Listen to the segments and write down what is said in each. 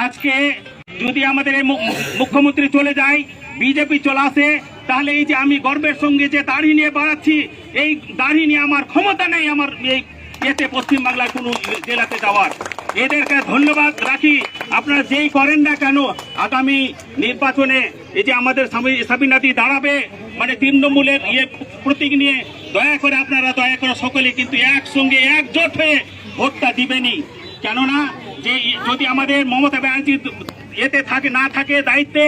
আজকে যদি আমাদের এই মুখ্যমন্ত্রী চলে যায়, বিজেপি চলে আসে, তাহলে এই যে আমি গর্বের সঙ্গে যে দাড়ি নিয়ে বাড়াচ্ছি, এই দাড়ি নিয়ে আমার ক্ষমতা নেই আমার এই এতে পশ্চিমবাংলায় কোনো জেলাতে যাওয়ার। এদেরকে ধন্যবাদ রাখি। আপনারা যেই করেন না কেন, আগামী নির্বাচনে এই যে আমাদের সাবিনাদি দাঁড়াবে, মানে তৃণমূলের প্রতীক নিয়ে, দয়া করে আপনারা সকলে কিন্তু একসঙ্গে একজোট হয়ে ভোটটা দিবেনই। কেননা যে যদি আমাদের মমতা ব্যানার্জি এতে না থাকে দায়িত্বে,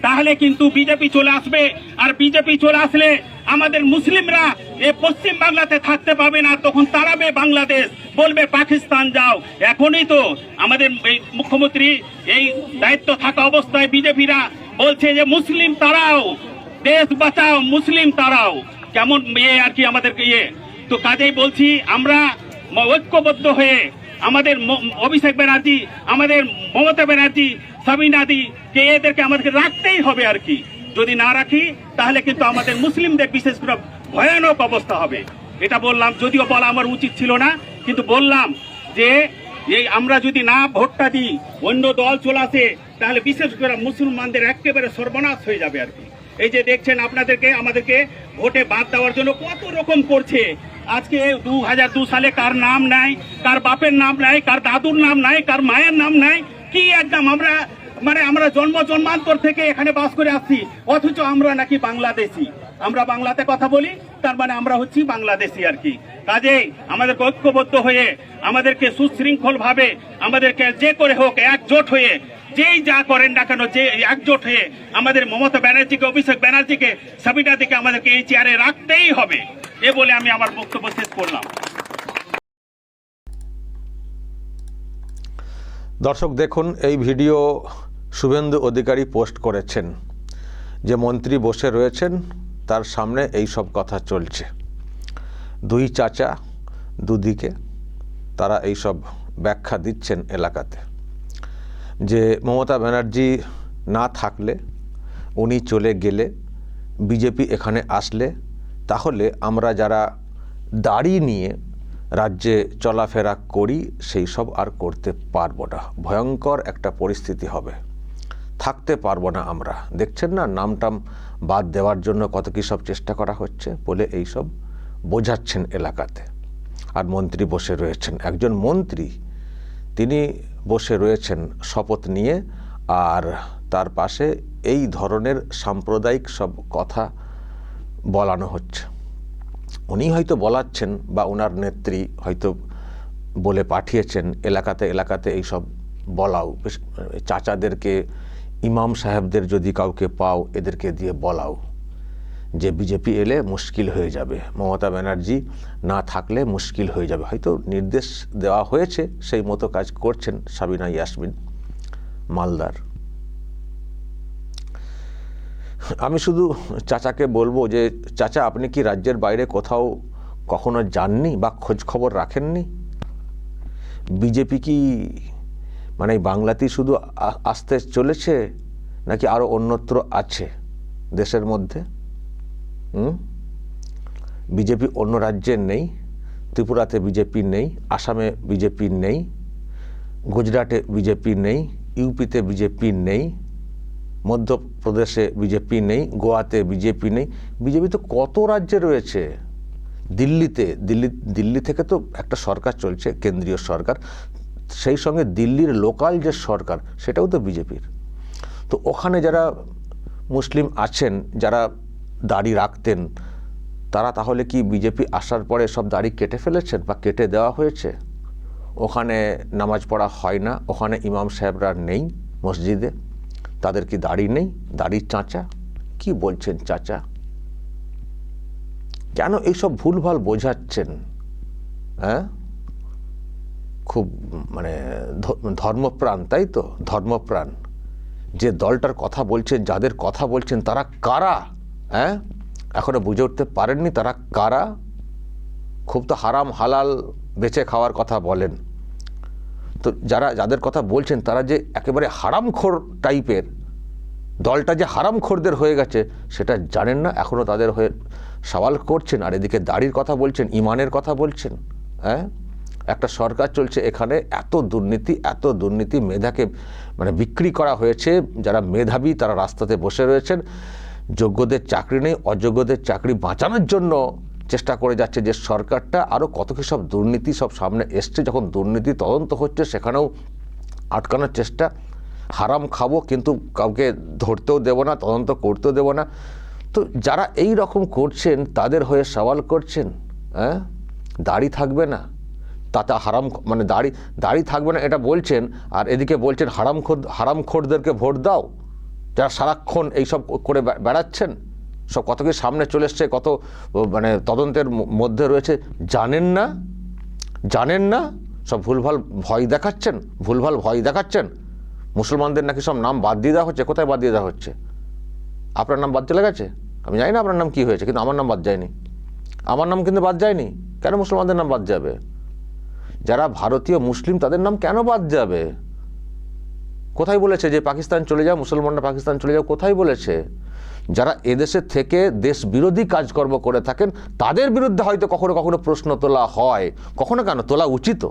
তাহলে কিন্তু বিজেপি চলে আসবে। আর বিজেপি চলে আসলে আমাদের মুসলিমরা এই পশ্চিম বাংলাতে থাকতে পাবে না, তখন তাড়াবে বাংলাদেশ, বলবে পাকিস্তান যাও। এখনই তো আমাদের এই মুখ্যমন্ত্রী এই দায়িত্ব থাকা অবস্থায় বিজেপিরা বলছে যে মুসলিম তাড়াও, দেশ বাঁচাও, মুসলিম তাড়াও, কেমন আর কি আমাদেরকে তো কাজেই বলছি আমরা ঐক্যবদ্ধ হয়ে আমাদের অভিষেক ব্যানার্জি, আমাদের মমতা ব্যানার্জি, সাবিনাদি কে এদেরকে আমাদেরকে রাখতেই হবে আর কি। যদি না রাখি তাহলে কিন্তু আমাদের মুসলিমদের বিশেষ করে ভয়ানক অবস্থা হবে। এটা বললাম, যদিও বলা আমার উচিত ছিল না, কিন্তু বললাম যে এই আমরা যদি না ভোটটা দিই, অন্য দল চলে আসে, তাহলে বিশেষ করে মুসলমানদের একেবারে সর্বনাশ হয়ে যাবে আর কি। এই যে দেখছেন আপনাদেরকে আমাদেরকে ভোটে বাদ দেওয়ার জন্য কত রকম করছে। আজকে 2002 সালে কার নাম নাই, কার বাপের নাম নাই, কার দাদুর নাম নাই, কার মায়ের নাম নাই, কি একদম আমরা জন্মান্তর থেকে এখানে বাস করে আসছি, অথচ আমরা নাকি বাংলাদেশি। আমরা বাংলাতে কথা বলি, তার মানে আমরা হচ্ছি বাংলাদেশি আর কি। কাজেই আমাদেরকে ঐক্যবদ্ধ হয়ে, আমাদেরকে সুশৃঙ্খল ভাবে, আমাদেরকে যে করে হোক একজোট হয়ে, যেই যা করেন না কেন, যে একজোট হয়ে আমাদের মমতা ব্যানার্জিকে, অভিষেক ব্যানার্জিকে, সাবিনাদিকে আমাদেরকে এই চেয়ারে রাখতেই হবে। এ বলে আমি আমার বক্তব্য শেষ করলাম। দর্শক দেখুন, এই ভিডিও শুভেন্দু অধিকারী পোস্ট করেছেন। যে মন্ত্রী বসে রয়েছেন তার সামনে এই সব কথা চলছে। দুই চাচা দুদিকে তারা এই সব ব্যাখ্যা দিচ্ছেন এলাকাতে, যে মমতা ব্যানার্জি না থাকলে, উনি চলে গেলে, বিজেপি এখানে আসলে, তাহলে আমরা যারা দাড়ি নিয়ে রাজ্যে চলাফেরা করি সেই সব আর করতে পারবো না, ভয়ঙ্কর একটা পরিস্থিতি হবে, থাকতে পারবো না আমরা। দেখছেন না, নামটাম বাদ দেওয়ার জন্য কত কী সব চেষ্টা করা হচ্ছে বলে এই সব বোঝাচ্ছেন এলাকাতে। আর মন্ত্রী বসে রয়েছেন, একজন মন্ত্রী তিনি বসে রয়েছেন শপথ নিয়ে, আর তার পাশে এই ধরনের সাম্প্রদায়িক সব কথা বলানো হচ্ছে। উনি হয়তো বলাচ্ছেন বা ওনার নেত্রী হয়তো বলে পাঠিয়েছেন এলাকাতে এই সব বলাও, চাচাদেরকে, ইমাম সাহেবদের যদি কাউকে পাও এদেরকে দিয়ে বলাও যে বিজেপি এলে মুশকিল হয়ে যাবে, মমতা ব্যানার্জি না থাকলে মুশকিল হয়ে যাবে। হয়তো নির্দেশ দেওয়া হয়েছে, সেই মতো কাজ করছেন সাবিনা ইয়াসমিন মালদার। আমি শুধু চাচাকে বলবো যে চাচা, আপনি কি রাজ্যের বাইরে কোথাও কখনো যাননি বা খোঁজ খবর রাখেননি? বিজেপি কি মানে বাংলাতেই শুধু আসতে চলেছে, নাকি আরও অন্যত্র আছে দেশের মধ্যে? বিজেপি অন্য রাজ্যে নেই, ত্রিপুরাতে বিজেপি নেই, আসামে বিজেপি নেই, গুজরাটে বিজেপি নেই, ইউপিতে বিজেপি নেই, মধ্যপ্রদেশে বিজেপি নেই, গোয়াতে বিজেপি নেই। বিজেপি তো কত রাজ্যে রয়েছে। দিল্লি থেকে তো একটা সরকার চলছে, কেন্দ্রীয় সরকার, সেই সঙ্গে দিল্লির লোকাল যে সরকার সেটাও তো বিজেপির। তো ওখানে যারা মুসলিম আছেন, যারা দাড়ি রাখতেন, তারা তাহলে কি বিজেপি আসার পরে সব দাড়ি কেটে ফেলেছেন বা কেটে দেওয়া হয়েছে? ওখানে নামাজ পড়া হয় না, ওখানে ইমাম সাহেবরা নেই মসজিদে, তাদের কি দাড়ি নেই? দাড়ির চাচা কি বলছেন চাচা? কেন এইসব ভুলভাল বোঝাচ্ছেন? হ্যাঁ, খুব মানে ধর্মপ্রাণ, তাই তো? ধর্মপ্রাণ যে দলটার কথা বলছেন, যাদের কথা বলছেন, তারা কারা? হ্যাঁ, এখনো বুঝে উঠতে পারেননি তারা কারা? খুব তো হারাম হালাল বেঁচে খাওয়ার কথা বলেন, তো যাদের কথা বলছেন তারা যে একেবারে হারামখোর টাইপের, দলটা যে হারামখোরদের হয়ে গেছে সেটা জানেন না, এখনও তাদের হয়ে সওয়াল করছেন। আর এদিকে দাড়ির কথা বলছেন, ইমানের কথা বলছেন। হ্যাঁ, একটা সরকার চলছে, এখানে এত দুর্নীতি, মেধাকে মানে বিক্রি করা হয়েছে। যারা মেধাবী তারা রাস্তাতে বসে রয়েছেন, যোগ্যদের চাকরি নেই, অযোগ্যদের চাকরি বাঁচানোর জন্য চেষ্টা করে যাচ্ছে যে সরকারটা। আরও কত কী সব দুর্নীতি সব সামনে এসছে, যখন দুর্নীতি তদন্ত হচ্ছে সেখানেও আটকানোর চেষ্টা। হারাম খাবো কিন্তু কাউকে ধরতেও দেব না, তদন্ত করতেও দেব না। তো যারা এই রকম করছেন তাদের হয়ে সওয়াল করছেন, হ্যাঁ দাড়ি থাকবে না, তাতে হারাম মানে দাড়ি থাকবে না এটা বলছেন, আর এদিকে বলছেন হারামখোরদেরকে ভোট দাও, যারা সারাক্ষণ এইসব করে বেড়াচ্ছেন। সব কত কি সামনে চলে এসছে, কত মানে তদন্তের মধ্যে রয়েছে, জানেন না সব ভুলভাল ভয় দেখাচ্ছেন। মুসলমানদের নাকি সব নাম বাদ দিয়ে দেওয়া হচ্ছে। কোথায় বাদ দিয়ে দেওয়া হচ্ছে? আপনার নাম বাদ চলে গেছে, আমি জানি না আপনার নাম কি হয়েছে, কিন্তু আমার নাম বাদ যায়নি। আমার নাম কিন্তু বাদ যায়নি। কেন মুসলমানদের নাম বাদ যাবে? যারা ভারতীয় মুসলিম তাদের নাম কেন বাদ যাবে? কোথায় বলেছে যে পাকিস্তান চলে যাও, মুসলমানরা পাকিস্তান চলে যাও? কোথায় বলেছে? যারা এদেশে থেকে দেশ বিরোধী কাজকর্ম করে থাকেন তাদের বিরুদ্ধে হয়তো কখনো প্রশ্ন তোলা হয়, কখনো কেন তোলা উচিত।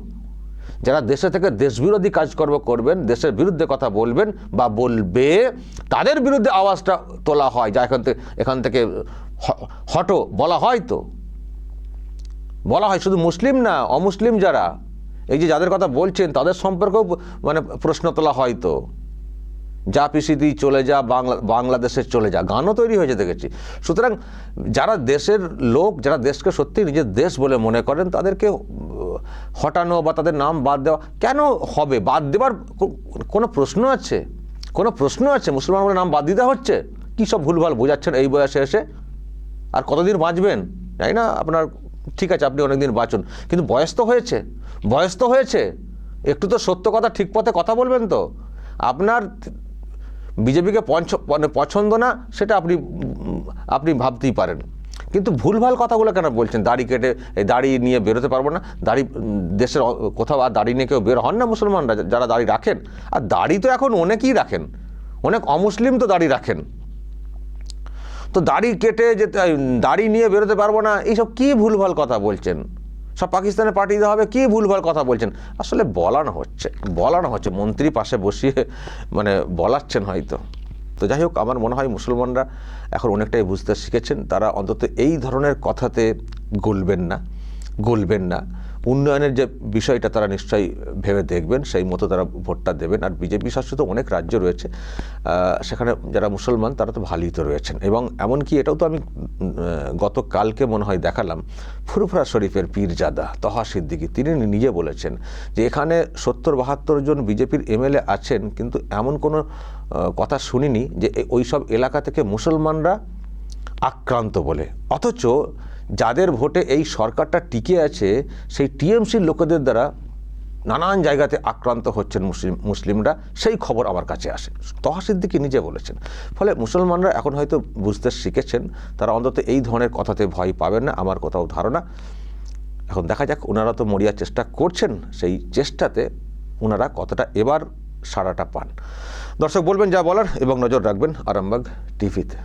যারা দেশে থেকে দেশবিরোধী কাজকর্ম করবেন, দেশের বিরুদ্ধে কথা বলবেন বা বলবে, তাদের বিরুদ্ধে আওয়াজটা তোলা হয়, যা এখান থেকে হটো বলা হয়। তো বলা হয় শুধু মুসলিম না, অমুসলিম যারা এই যে যাদের কথা বলছেন তাদের সম্পর্কেও মানে প্রশ্ন তোলা হয়। তো যা পিসিদি চলে যা, বাংলাদেশে চলে যা, গানও তৈরি হয়েছে দেখেছি। সুতরাং যারা দেশের লোক, যারা দেশকে সত্যি নিজের দেশ বলে মনে করেন, তাদেরকে হটানো বা তাদের নাম বাদ দেওয়া কেন হবে? বাদ দেওয়ার কোনো প্রশ্ন আছে? মুসলমান বলে নাম বাদ দিতে হচ্ছে? কী সব ভুলভাল বোঝাচ্ছেন এই বয়সে এসে। আর কতদিন বাঁচবেন জানি না আপনার, ঠিক আছে আপনি অনেকদিন বাঁচুন, কিন্তু বয়স তো হয়েছে, একটু তো সত্য কথা ঠিক পথে কথা বলবেন। তো আপনার বিজেপিকে পছন্দ না সেটা আপনি ভাবতেই পারেন, কিন্তু ভুলভাল কথাগুলো কেন বলছেন? দাড়ি কেটে দাড়ি নিয়ে বেরোতে পারবো না, দেশের কোথাও আর দাড়ি নিয়ে কেউ বের হন না মুসলমানরা যারা দাড়ি রাখেন। আর দাড়ি তো এখন অনেকেই রাখেন, অনেক অমুসলিম তো দাড়ি রাখেন। তো দাড়ি কেটে যে দাড়ি নিয়ে বেরোতে পারবো না, এইসব কি ভুলভাল কথা বলছেন? সব পাকিস্তানে পাঠিয়ে দেওয়া হবে, কি ভুলভাল কথা বলছেন? আসলে বলানো হচ্ছে মন্ত্রী পাশে বসিয়ে মানে বলাচ্ছেন হয়তো। তো যাই হোক, আমার মনে হয় মুসলমানরা এখন অনেকটাই বুঝতে শিখেছেন। তারা অন্তত এই ধরনের কথাতে গলবেন না। উন্নয়নের যে বিষয়টা তারা নিশ্চয়ই ভেবে দেখবেন, সেই মতো তারা ভোটটা দেবেন। আর বিজেপি শাসিত অনেক রাজ্য রয়েছে, সেখানে যারা মুসলমান তারা তো ভালোই তো রয়েছেন। এবং এমনকি এটাও তো আমি গতকালকে মনে হয় দেখালাম, ফুরফুরা শরীফের পীরজাদা তহা সিদ্দিকী তিনি নিজে বলেছেন যে এখানে 70-72 জন বিজেপির এমএলএ আছেন, কিন্তু এমন কোনো কথা শুনিনি যে ওই সব এলাকা থেকে মুসলমানরা আক্রান্ত বলে। অথচ যাদের ভোটে এই সরকারটা টিকে আছে সেই টিএমসির লোকেদের দ্বারা নানান জায়গাতে আক্রান্ত হচ্ছেন মুসলিমরা, সেই খবর আমার কাছে আসে। তহা সিদ্দিকী নিজে বলেছেন। ফলে মুসলমানরা এখন হয়তো বুঝতে শিখেছেন, তারা অন্তত এই ধরনের কথাতে ভয় পাবেন না, আমার কোথাও ধারণা। এখন দেখা যাক, ওনারা তো মরিয়ার চেষ্টা করছেন, সেই চেষ্টাতে ওনারা কতটা এবার সাড়াটা পান। দর্শক বলবেন যা বলার এবং নজর রাখবেন আরামবাগ টিভিতে।